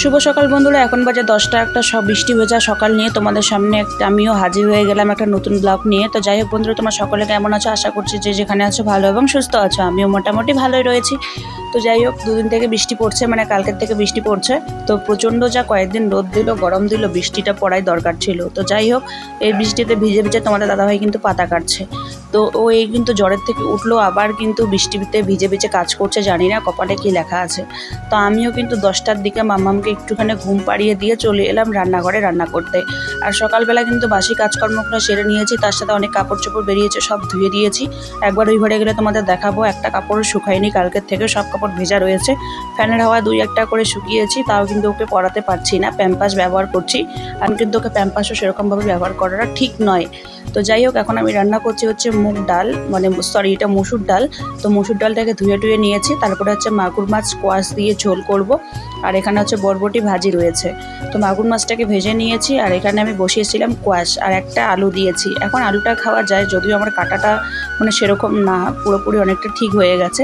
শুভ সকাল বন্ধুরা, এখন বাজে 10টা একটা সব বৃষ্টি ভেজা সকাল নিয়ে তোমাদের সামনে আমিও হাজির হয়ে গেলাম একটা নতুন ব্লগ নিয়ে। তো যাই হোক বন্ধুরা, তোমার সকলে কেমন আছো? আশা করছি যে যেখানে আছো ভালো এবং সুস্থ আছো। আমিও মোটামুটি ভালোই রয়েছি। তো যাই হোক, দুদিন থেকে বৃষ্টি পড়ছে, মানে কালকের থেকে বৃষ্টি পড়ছে। তো প্রচণ্ড যা কয়েকদিন রোদ দিল, গরম দিল, বৃষ্টিটা পড়াই দরকার ছিল। তো যাই হোক, এই বৃষ্টিতে ভিজে ভিজে তোমাদের দাদাভাই কিন্তু পাতা কাটছে। তো ও এই কিন্তু জ্বরের থেকে উঠলো, আবার কিন্তু বৃষ্টিতে ভিজে ভিজে কাজ করছে, জানি না কপালে কি লেখা আছে। তো আমিও কিন্তু 10টার দিকে মাম্মামকে একটুখানি ঘুম পাড়িয়ে দিয়ে চলে এলাম রান্নাঘরে রান্না করতে। আর সকালবেলা কিন্তু বাসি কাজকর্মগুলো সেরে নিয়েছি, তার সাথে অনেক কাপড় চোপড় বেরিয়েছে, সব ধুয়ে দিয়েছি। একবার ওই ঘরে গেলে তোমাদের দেখাবো, একটা কাপড় শুকায়নি কালকের থেকে, সব কাপড় ভেজা রয়েছে। ফ্যানের হাওয়া 2-1টা করে শুকিয়েছি, তাও কিন্তু ওকে পরাতে পারছি না, প্যাম্পাস ব্যবহার করছি। আমি কিন্তু ওকে প্যাম্পাসও সেরকমভাবে ব্যবহার করাটা ঠিক নয়। তো যাই হোক, এখন আমি রান্না করছি হচ্ছে মুগ ডাল, মানে সরি এটা মসুর ডাল। তো মসুর ডালটাকে ধুয়ে টুয়ে নিয়েছি, তারপরে হচ্ছে মাগুর মাছ কোয়াশ দিয়ে ঝোল করব। আর এখানে হচ্ছে বরবটি ভাজি রয়েছে। তো মাগুর মাছটাকে ভেজে নিয়েছি, আর এখানে আমি বসিয়েছিলাম কোয়াশ, আর একটা আলু দিয়েছি। এখন আলুটা খাওয়া যায়, যদিও আমার কাটাটা মানে সেরকম না, পুরোপুরি অনেকটা ঠিক হয়ে গেছে।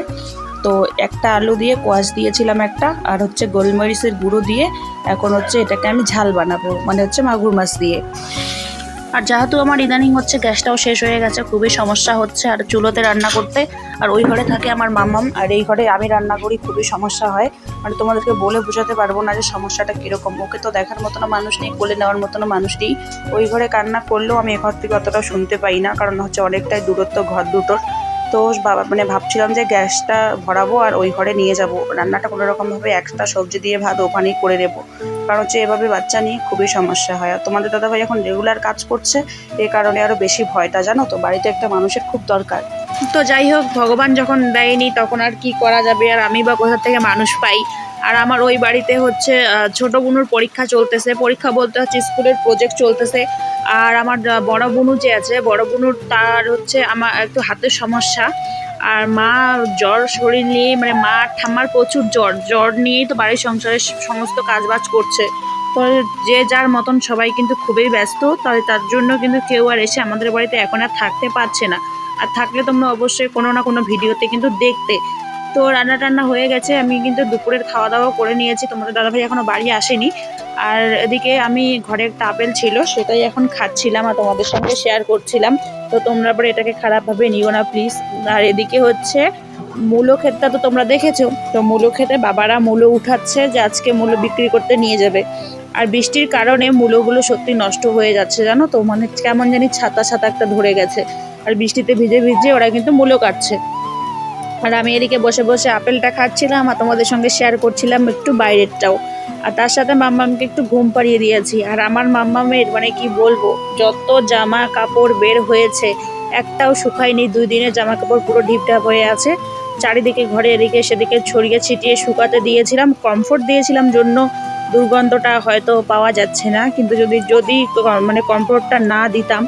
তো একটা আলু দিয়ে কোয়াশ দিয়েছিলাম একটা, আর হচ্ছে গোলমরিচের গুঁড়ো দিয়ে এখন হচ্ছে এটাকে আমি ঝাল বানাবো, মানে হচ্ছে মাগুর মাছ দিয়ে। আর যেহেতু আমার ইদানিং হচ্ছে গ্যাসটাও শেষ হয়ে গেছে, খুবই সমস্যা হচ্ছে আর চুলোতে রান্না করতে। আর ওই ঘরে থাকে আমার মাম্মাম, আর এই ঘরে আমি রান্না করি, খুবই সমস্যা হয়। মানে তোমাদেরকে বলে বোঝাতে পারবো না যে সমস্যাটা কীরকম। ওকে তো দেখার মতনও মানুষ নেই, কোলে নেওয়ার মতনও মানুষ নেই। ওই ঘরে কান্না করলেও আমি এ ঘর থেকে অতটা শুনতে পাই না, কারণ হচ্ছে অনেকটাই দূরত্ব ঘর দুটোর। তো বাবা মানে ভাবছিলাম যে গ্যাসটা ভরাবো আর ওই ঘরে নিয়ে যাব, রান্নাটা কোনো রকমভাবে একটা সবজি দিয়ে ভাত ওখানেই করে নেবো। কারণ হচ্ছে এভাবে বাচ্চা নিয়ে খুবই সমস্যা হয়। আর তোমাদের দাদাভাই এখন রেগুলার কাজ করছে, এই কারণে আরও বেশি ভয়টা, জানো তো, বাড়িতে একটা মানুষের খুব দরকার। তো যাই হোক, ভগবান যখন দেয়নি তখন আর কি করা যাবে, আর আমি বা কোথা থেকে মানুষ পাই। আর আমার ওই বাড়িতে হচ্ছে ছোট বোনুর পরীক্ষা চলতেছে, পরীক্ষা বলতে হচ্ছে স্কুলের প্রজেক্ট চলতেছে। আর আমার বড় বোনু যে আছে, বড় বোনুর তার হচ্ছে আমার একটু হাতের সমস্যা। আর মা জ্বর শরীর নিয়ে, মানে মা ঠাম্মার প্রচুর জ্বর নিয়েই তো বাড়ির সংসারের সমস্ত কাজবাজ করছে। তো যে যার মতন সবাই কিন্তু খুবই ব্যস্ত, তাই তার জন্য কিন্তু কেউ আর এসে আমাদের বাড়িতে এখন আর থাকতে পারছে না। আর থাকলে তোমরা অবশ্যই কোনো না কোনো ভিডিওতে কিন্তু দেখতে। তো রান্না টান্না হয়ে গেছে, আমি কিন্তু দুপুরের খাওয়া দাওয়া করে নিয়েছি, তোমাদের দাদাভাই এখনও বাড়ি আসেনি। আর এদিকে আমি ঘরে একটা আপেল ছিল, সেটাই এখন খাচ্ছিলাম আর তোমাদের সঙ্গে শেয়ার করছিলাম। তো তোমরা আবার এটাকে খারাপভাবে নিও না প্লিজ। আর এদিকে হচ্ছে মূলো ক্ষেতটা তো তোমরা দেখেছো, তো মূলো ক্ষেতে বাবারা মূলো উঠাচ্ছে, যে আজকে মূলো বিক্রি করতে নিয়ে যাবে। আর বৃষ্টির কারণে মূলোগুলো সত্যি নষ্ট হয়ে যাচ্ছে, জানো তো, মানে কেমন জানি ছাতা ছাতা একটা ধরে গেছে। আর বৃষ্টিতে ভিজে ভিজে ওরা কিন্তু মূলো কাটছে। আর আমি এদিকে বসে বসে আপেলটা খাচ্ছিলাম আর তোমাদের সঙ্গে শেয়ার করছিলাম একটু বাইরেরটাও। আর তার সাথে মাম্মামকে একটু ঘুম পাড়িয়ে দিয়েছি। আর আমার মাম্মামের মানে কি বলবো, যত জামা কাপড় বের হয়েছে একটাও শুকায়নি, 2 দিনের জামা কাপড় পুরো ঢিপঢাপ হয়ে আছে। চারিদিকে ঘরে এদিকে সেদিকে ছড়িয়ে ছিটিয়ে শুকাতে দিয়েছিলাম, কমফোর্ট দিয়েছিলাম জন্য দুর্গন্ধটা হয়তো পাওয়া যাচ্ছে না, কিন্তু যদি যদি মানে কমফোর্টটা না দিতাম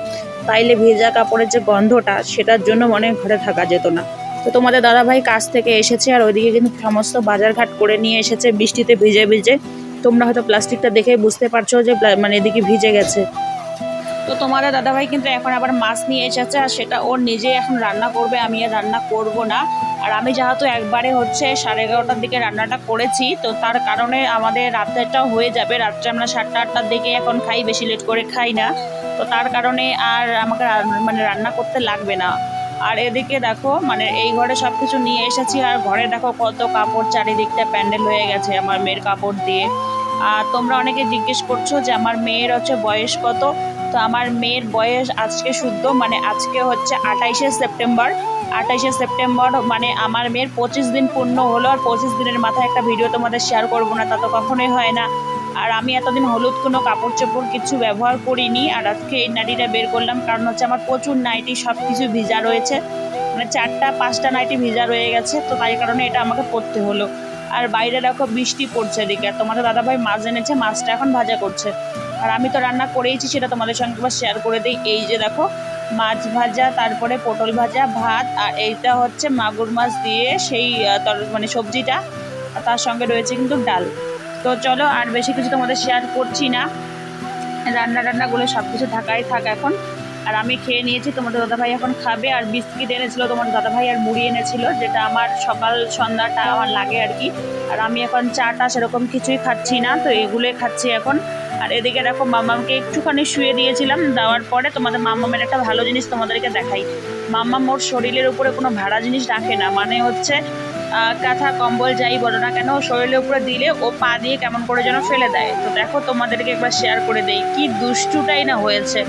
তাইলে ভেজা কাপড়ের যে গন্ধটা, সেটার জন্য মনে ঘরে থাকা যেত না। তো তোমাদের দাদাভাই কাজ থেকে এসেছে, আর ওইদিকে কিন্তু সমস্ত বাজারঘাট করে নিয়ে এসেছে বৃষ্টিতে ভিজে ভিজে। তোমরা হয়তো প্লাস্টিকটা দেখে বুঝতে পারছো যে মানে এদিকে ভিজে গেছে। তো তোমাদের দাদাভাই কিন্তু এখন আবার মাছ নিয়ে এসেছে, আর সেটা ওর নিজে এখন রান্না করবে, আমি আর রান্না করব না। আর আমি যেহেতু একবারে হচ্ছে 11:30টার দিকে রান্নাটা করেছি, তো তার কারণে আমাদের রাত্রেটাও হয়ে যাবে। রাত্রে আমরা 7টা-8টার দিকে এখন খাই, বেশি লেট করে খাই না। তো তার কারণে আর আমাকে মানে রান্না করতে লাগবে না। আর এদিকে দেখো, মানে এই ঘরে সব কিছু নিয়ে এসেছি, আর ঘরে দেখো কত কাপড়, চারিদিকটা প্যান্ডেল হয়ে গেছে আমার মেয়ের কাপড় দিয়ে। আর তোমরা অনেকে জিজ্ঞেস করছো যে আমার মেয়ের হচ্ছে বয়স কত। তো আমার মেয়ের বয়স আজকে শুদ্ধ, মানে আজকে হচ্ছে 28শে সেপ্টেম্বর। 28শে সেপ্টেম্বর মানে আমার মেয়ের 25 দিন পূর্ণ হলো। আর 25 দিনের মাথায় একটা ভিডিও তোমাদের শেয়ার করবো না, তা তো কখনোই হয় না। আর আমি এতদিন হলুদ কোনো কাপড় চোপড় কিছু ব্যবহার করিনি, আর আজকে এই নাইটিটা বের করলাম, কারণ হচ্ছে আমার প্রচুর নাইটি সব কিছু ভিজা রয়েছে, মানে 4টা-5টা নাইটি ভিজা রয়ে গেছে, তো তাই কারণে এটা আমাকে পরতে হলো। আর বাইরে দেখো বৃষ্টি পড়ছে এদিকে, আর তোমাদের দাদাভাই মাছ এনেছে, মাছটা এখন ভাজা করছে। আর আমি তো রান্না করেইছি, সেটা তোমাদের সঙ্গে একবার শেয়ার করে দিই। এই যে দেখো, মাছ ভাজা, তারপরে পটল ভাজা, ভাত, আর এইটা হচ্ছে মাগুর মাছ দিয়ে সেই মানে সবজিটা, তার সঙ্গে রয়েছে কিন্তু ডাল। তো চলো, আর বেশি কিছু তোমাদের শেয়ার করছি না, রান্নাগুলো সব কিছু ঢাকাই থাক এখন। আর আমি খেয়ে নিয়েছি, তোমাদের দাদাভাই এখন খাবে। আর বিস্কিট এনেছিল তোমার দাদাভাই, আর মুড়ি এনেছিল, যেটা আমার সকাল সন্ধ্যাটা আমার লাগে আর কি। আর আমি এখন চাটা সেরকম কিছুই খাচ্ছি না, তো এগুলোই খাচ্ছি এখন। আর এদিকে দেখো মাম্মামকে একটুখানি শুয়ে দিয়েছিলাম, দেওয়ার পরে তোমাদের মাম্মামের একটা ভালো জিনিস তোমাদেরকে দেখাই। মাম্মাম ওর শরীরের উপরে কোনো ভাড়া জিনিস রাখে না, মানে হচ্ছে কাঁথা কম্বল যাই বলো না কেন শরীরের উপরে দিলে ও পা দিয়ে কেমন করে যেন ফেলে দেয়। তো দেখো তোমাদেরকে একবার শেয়ার করে দেই, কি দুষ্টুটাই না হয়েছে,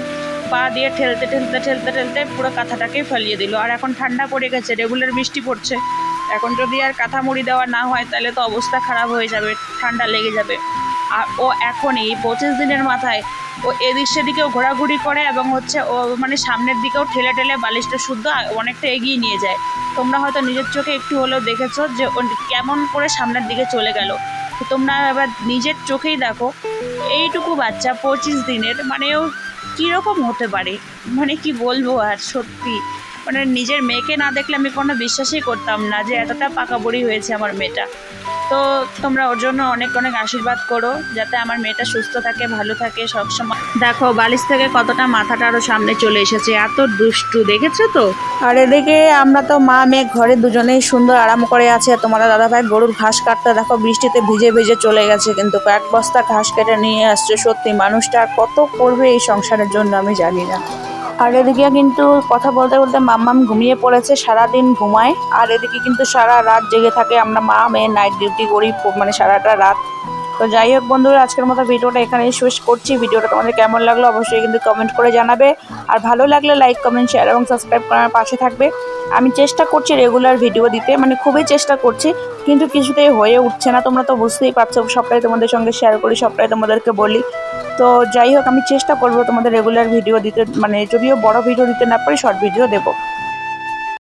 পা দিয়ে ঠেলতে ঠেলতে ঠেলতে ঠেলতে পুরো কাঁথাটাকেই ফেলিয়ে দিল। আর এখন ঠান্ডা পড়ে গেছে, রেগুলার বৃষ্টি পড়ছে, এখন যদি আর কাঁথা মুড়ি দেওয়া না হয় তাহলে তো অবস্থা খারাপ হয়ে যাবে, ঠান্ডা লেগে যাবে। আর ও এখনই 25 দিনের মাথায় ও এদিক সেদিকেও ঘোরাঘুরি করে, এবং হচ্ছে ও মানে সামনের দিকেও ঠেলে ঠেলে বালিশটা শুদ্ধ অনেকটা এগিয়ে নিয়ে যায়। তোমরা হয়তো নিজের চোখে একটু হলেও দেখেছো যে ও কেমন করে সামনের দিকে চলে গেল। তো তোমরা এবার নিজের চোখেই দেখো, এইটুকু বাচ্চা 25 দিনের, মানে ও কীরকম হতে পারে, মানে কি বলবো। আর সত্যি মানে নিজের মেয়েকে না দেখলে আমি কোনো বিশ্বাসই করতাম না যে এতটা পাকা বুড়ি হয়েছে আমার মেয়েটা। তো তোমরা ওর জন্য অনেক অনেক আশীর্বাদ করো, যাতে আমার মেয়েটা সুস্থ থাকে, ভালো থাকে সবসময়। দেখো বালিশ থেকে কতটা মাথাটা আরও সামনে চলে এসেছে, এত দুষ্টু, দেখেছো তো। আর এদিকে আমরা তো মা মেয়ে ঘরে দুজনেই সুন্দর আরাম করে আছে। তোমাদের দাদাভাই গরুর ঘাস কাটতে দেখো বৃষ্টিতে ভিজে ভিজে চলে গেছে, কিন্তু কয়েক বস্তা ঘাস কেটে নিয়ে আসছে। সত্যি মানুষটা কত করবে এই সংসারের জন্য আমি জানি না। আর এদিকে কিন্তু কথা বলতে বলতে মাম্মাম ঘুমিয়ে পড়েছে, সারাদিন ঘুমায়। আর এদিকে কিন্তু সারা রাত জেগে থাকে, আমরা মা মেয়ে নাইট ডিউটি করি মানে সারাটা রাত। তো যাই হোক বন্ধুরা, আজকের মতো ভিডিওটা এখানেই শেষ করছি। ভিডিওটা তোমাদের কেমন লাগলো অবশ্যই কিন্তু কমেন্ট করে জানাবে। আর ভালো লাগলে লাইক কমেন্ট শেয়ার এবং সাবস্ক্রাইব করার পাশে থাকবে। আমি চেষ্টা করছি রেগুলার ভিডিও দিতে, মানে খুবই চেষ্টা করছি, কিন্তু কিছুতেই হয়ে উঠছে না। তোমরা তো বুঝতেই পারছো, সবটাই তোমাদের সঙ্গে শেয়ার করি, সবটাই তোমাদেরকে বলি। তো যাই হোক, আমি চেষ্টা করবো তোমাদের রেগুলার ভিডিও দিতে, মানে যদিও বড় ভিডিও দিতে না পারি শর্ট ভিডিও দেবো।